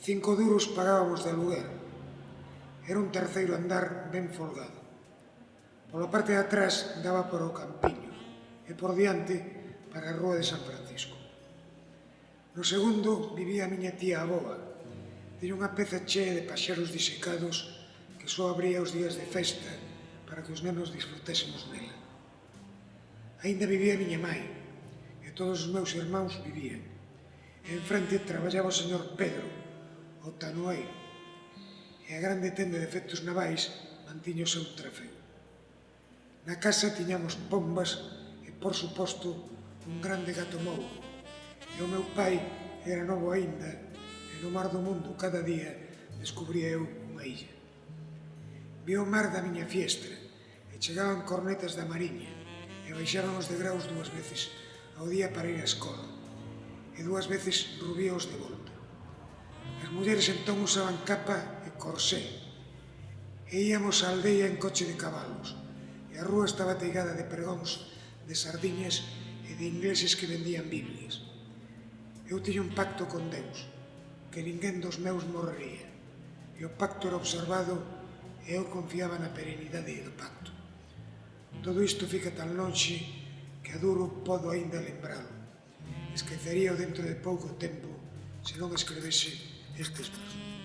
5 duros pagábamos de aluguer. Era un terceiro andar ben folgado. Pola parte de atrás daba para o campiño e por diante para a rúa de San Francisco. No segundo vivía a miña tía avoa. Tiña unha peza chea de paxaros disecados que só abría os días de festa para que os nenos disfrutésemos nela. Aínda vivía a miña mãe e todos os meus irmáns vivían. E enfrente traballaba o señor Pedro, o tanoeiro, e a grande tenda de efectos navais mantiña o seu trafeo. Na casa tiñamos pombas e, por suposto, un grande gato mouro. E o meu pai era novo aínda e no mar do mundo cada día descubría eu unha illa. Vi o mar da miña fiestra e chegaban cornetas da mariña e baixaban os degraus 2 veces ao día para ir á escola e 2 veces rubíaos de volta. As mulleres entón usaban capa e corsé e íamos á aldea en coche de cabalos e a rúa estaba teigada de pregóns, de sardiñas e de ingleses que vendían biblias. Eu tiña un pacto con Deus, que ninguén dos meus morrería, e o pacto era observado e eu confiaba na perenidade do pacto. Todo isto fica tan lonxe que a duro podo aínda lembralo. Esqueceríao dentro de pouco tempo se non escrevese estes versos.